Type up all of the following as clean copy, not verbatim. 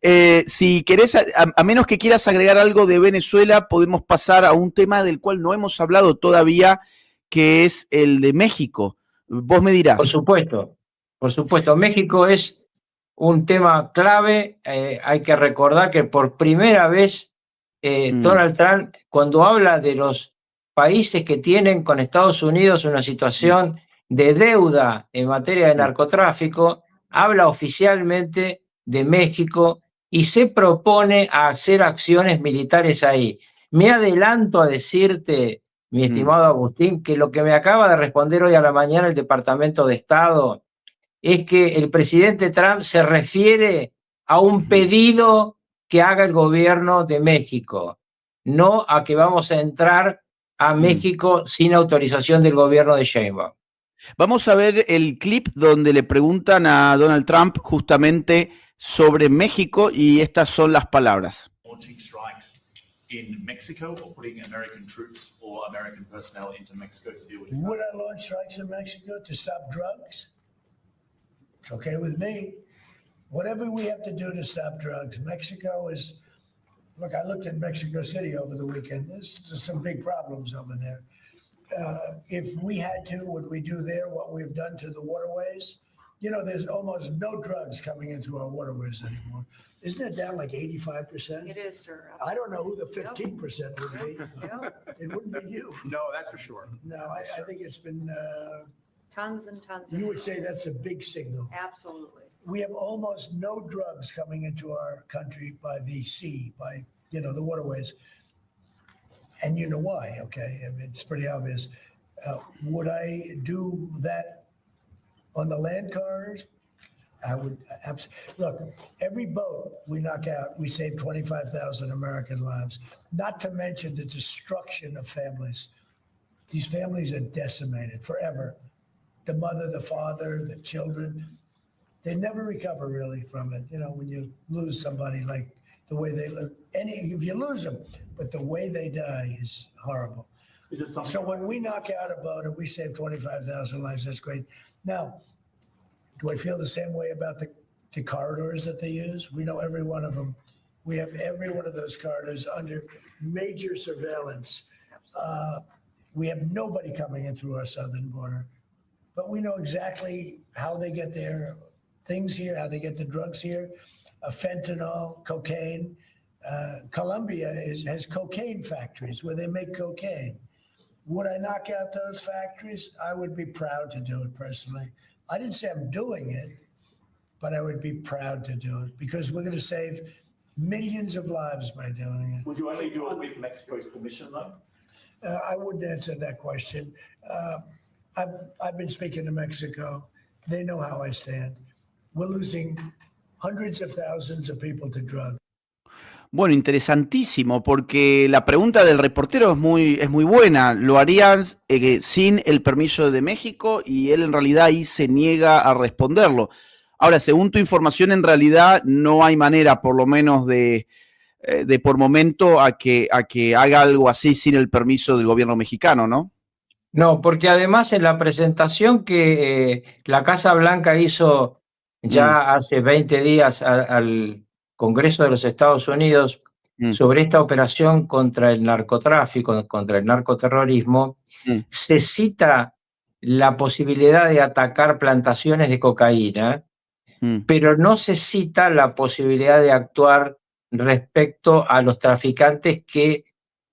Si querés, a menos que quieras agregar algo de Venezuela, podemos pasar a un tema del cual no hemos hablado todavía, que es el de México. Vos me Por dirás. supuesto, por supuesto. México es un tema clave. Hay que recordar que por primera vez Donald Trump, cuando habla de los países que tienen con Estados Unidos una situación de deuda en materia de narcotráfico, habla oficialmente de México y se propone a hacer acciones militares ahí. Me adelanto a decirte, mi estimado Agustín, que lo que me acaba de responder hoy a la mañana el Departamento de Estado es que el presidente Trump se refiere a un pedido que haga el gobierno de México, no a que vamos a entrar a México sin autorización del gobierno de Sheinbaum. Vamos a ver el clip donde le preguntan a Donald Trump justamente sobre México y estas son las palabras. In Mexico or putting American troops or American personnel into Mexico to deal with it? Would I launch strikes in Mexico to stop drugs? It's okay with me. Whatever we have to do to stop drugs. Mexico is, look, I looked at Mexico City over the weekend. There's some big problems over there. If we had to, would we do there what we've done to the waterways? You know, there's almost no drugs coming in through our waterways anymore. Isn't it down like 85%? It is, sir. I don't know who the 15% would be. It wouldn't be you. No, that's for sure. No, I think it's been, Tons and tons. you would say that's a big signal. Absolutely. We have almost no drugs coming into our country by the sea, by, you know, the waterways. And you know why, okay? I mean, it's pretty obvious. Would I do that on the land cars? I would look, every boat we knock out, we save 25,000 American lives, not to mention the destruction of families. These families are decimated forever. The mother, the father, the children, they never recover really from it. You know, when you lose somebody like the way they live, if you lose them, but the way they die is horrible. Is it something? So when we knock out a boat and we save 25,000 lives, that's great. Now, do I feel the same way about the corridors that they use? We know every one of them. We have every one of those corridors under major surveillance. We have nobody coming in through our southern border, but we know exactly how they get their things here, how they get the drugs here, fentanyl, cocaine. Colombia has cocaine factories where they make cocaine. Would I knock out those factories? I would be proud to do it personally. I didn't say I'm doing it, but I would be proud to do it because we're going to save millions of lives by doing it. Would you only do it with Mexico's permission, though? I wouldn't answer that question. I've been speaking to Mexico. They know how I stand. We're losing hundreds of thousands of people to drugs. Bueno, interesantísimo, porque la pregunta del reportero es muy buena. ¿Lo harías sin el permiso de México? Y él en realidad ahí se niega a responderlo. Ahora, según tu información, en realidad no hay manera, por lo menos de por momento, a que haga algo así sin el permiso del gobierno mexicano, ¿no? No, porque además en la presentación que la Casa Blanca hizo ya hace 20 días al Congreso de los Estados Unidos sobre esta operación contra el narcotráfico, contra el narcoterrorismo, se cita la posibilidad de atacar plantaciones de cocaína, pero no se cita la posibilidad de actuar respecto a los traficantes que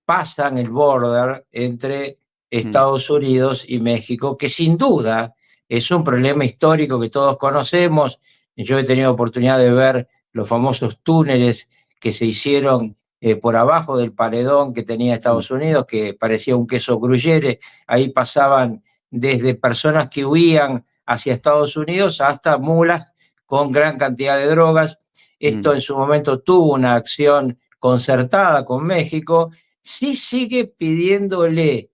pasan el border entre Estados Unidos y México, que sin duda es un problema histórico que todos conocemos. Yo he tenido oportunidad de ver los famosos túneles que se hicieron por abajo del paredón que tenía Estados Unidos, que parecía un queso gruyere. Ahí pasaban desde personas que huían hacia Estados Unidos hasta mulas con gran cantidad de drogas. Esto en su momento tuvo una acción concertada con México. Sí sigue pidiéndole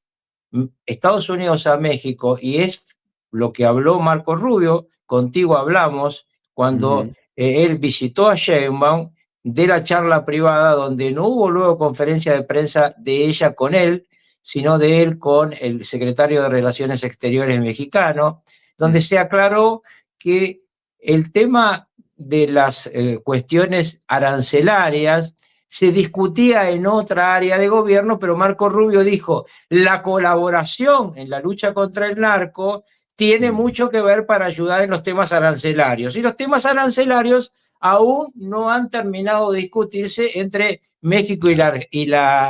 Estados Unidos a México, y es lo que habló Marco Rubio, contigo hablamos, cuando él visitó a Sheinbaum, de la charla privada donde no hubo luego conferencia de prensa de ella con él, sino de él con el secretario de Relaciones Exteriores mexicano, donde se aclaró que el tema de las cuestiones arancelarias se discutía en otra área de gobierno, pero Marco Rubio dijo, la colaboración en la lucha contra el narco tiene mucho que ver para ayudar en los temas arancelarios. Y los temas arancelarios aún no han terminado de discutirse entre México y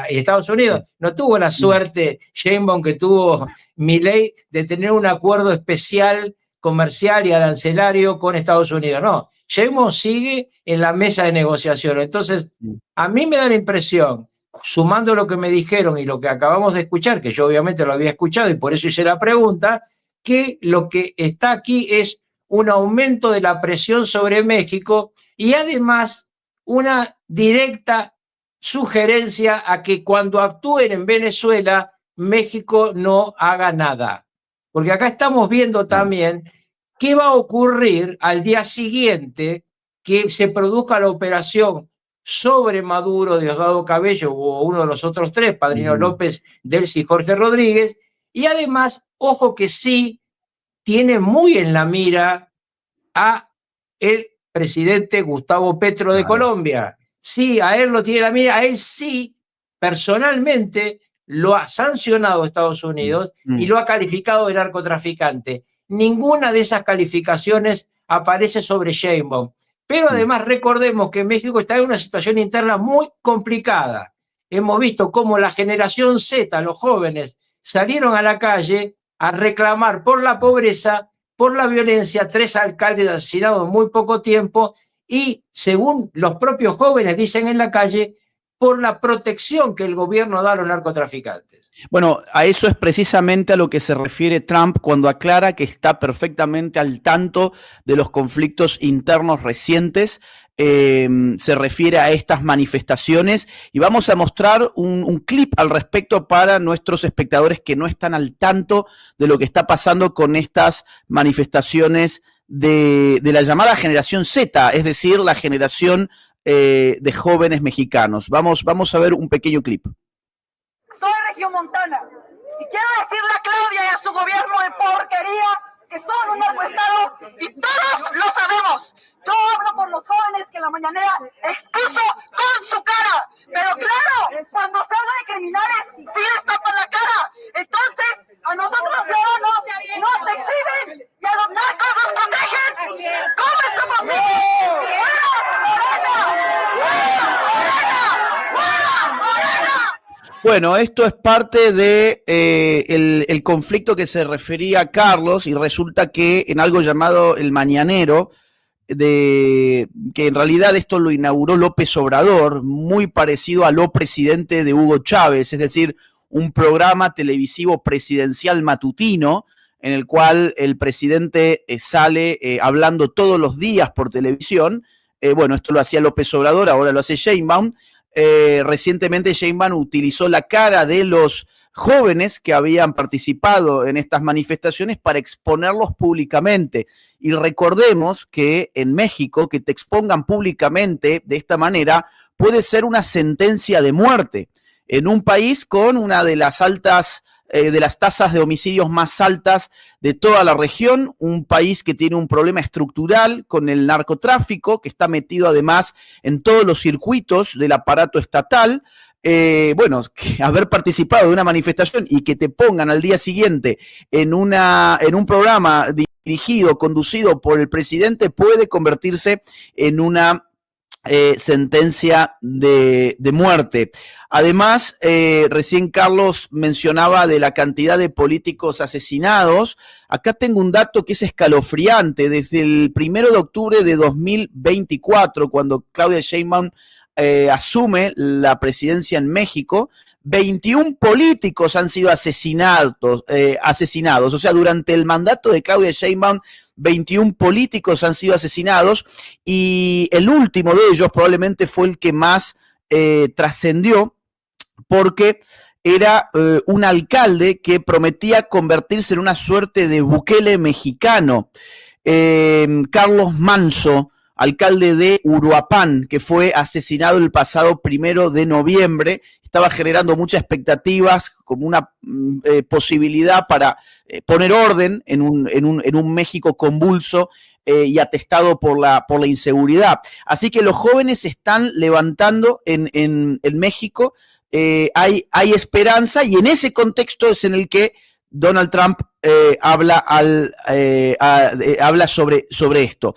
Estados Unidos. No tuvo la suerte Sheinbaum que tuvo Milei de tener un acuerdo especial comercial y arancelario con Estados Unidos. No, Sheinbaum sigue en la mesa de negociación. Entonces, a mí me da la impresión, sumando lo que me dijeron y lo que acabamos de escuchar, que yo obviamente lo había escuchado y por eso hice la pregunta, que lo que está aquí es un aumento de la presión sobre México y además una directa sugerencia a que cuando actúen en Venezuela, México no haga nada. Porque acá estamos viendo también qué va a ocurrir al día siguiente que se produzca la operación sobre Maduro, Diosdado Cabello o uno de los otros tres, Padrino López, Delcy y Jorge Rodríguez, y además, ojo que sí, tiene muy en la mira a el presidente Gustavo Petro de Colombia. Sí, a él lo tiene en la mira, a él sí, personalmente, lo ha sancionado Estados Unidos y lo ha calificado de narcotraficante. Ninguna de esas calificaciones aparece sobre Sheinbaum. Pero además recordemos que México está en una situación interna muy complicada. Hemos visto cómo la generación Z, los jóvenes, salieron a la calle a reclamar por la pobreza, por la violencia, 3 alcaldes asesinados en muy poco tiempo y, según los propios jóvenes dicen en la calle, por la protección que el gobierno da a los narcotraficantes. Bueno, a eso es precisamente a lo que se refiere Trump cuando aclara que está perfectamente al tanto de los conflictos internos recientes. Se refiere a estas manifestaciones y vamos a mostrar un clip al respecto para nuestros espectadores que no están al tanto de lo que está pasando con estas manifestaciones de la llamada generación Z, es decir, la generación de jóvenes mexicanos. Vamos a ver un pequeño clip. Soy regiomontana y quiero decirle a Claudia y a su gobierno de porquería que son un narcoestado y todos lo sabemos. Yo hablo por los jóvenes que en la mañanera expuso con su cara, pero claro, cuando se habla de criminales sí les tapan la cara. Entonces, a nosotros los ciudadanos nos exhiben y a los narcos nos protegen. ¿Cómo es eso posible? ¡Fuera, Morena! ¡Fuera, Morena! ¡Fuera, Morena! Bueno, esto es parte de el conflicto que se refería Carlos y resulta que en algo llamado El Mañanero, que en realidad esto lo inauguró López Obrador, muy parecido a Lo Presidente de Hugo Chávez, es decir, un programa televisivo presidencial matutino en el cual el presidente sale hablando todos los días por televisión. Bueno, esto lo hacía López Obrador, ahora lo hace Sheinbaum. Recientemente Sheinbaum utilizó la cara de los jóvenes que habían participado en estas manifestaciones para exponerlos públicamente. Y recordemos que en México, que te expongan públicamente de esta manera puede ser una sentencia de muerte en un país con una de las tasas de homicidios más altas de toda la región, un país que tiene un problema estructural con el narcotráfico, que está metido además en todos los circuitos del aparato estatal. Bueno, que haber participado de una manifestación y que te pongan al día siguiente en un programa dirigido, conducido por el presidente, puede convertirse en una sentencia de muerte. Además, recién Carlos mencionaba de la cantidad de políticos asesinados. Acá tengo un dato que es escalofriante. Desde el 1 de octubre de 2024, cuando Claudia Sheinbaum asume la presidencia en México, 21 políticos han sido asesinados. O sea, durante el mandato de Claudia Sheinbaum, 21 políticos han sido asesinados y el último de ellos probablemente fue el que más trascendió porque era un alcalde que prometía convertirse en una suerte de Bukele mexicano. Carlos Manso, alcalde de Uruapán, que fue asesinado el pasado 1 de noviembre. Estaba generando muchas expectativas, como una posibilidad para poner orden en un México convulso y atestado por la inseguridad. Así que los jóvenes se están levantando en México, hay esperanza, y en ese contexto es en el que Donald Trump habla sobre esto.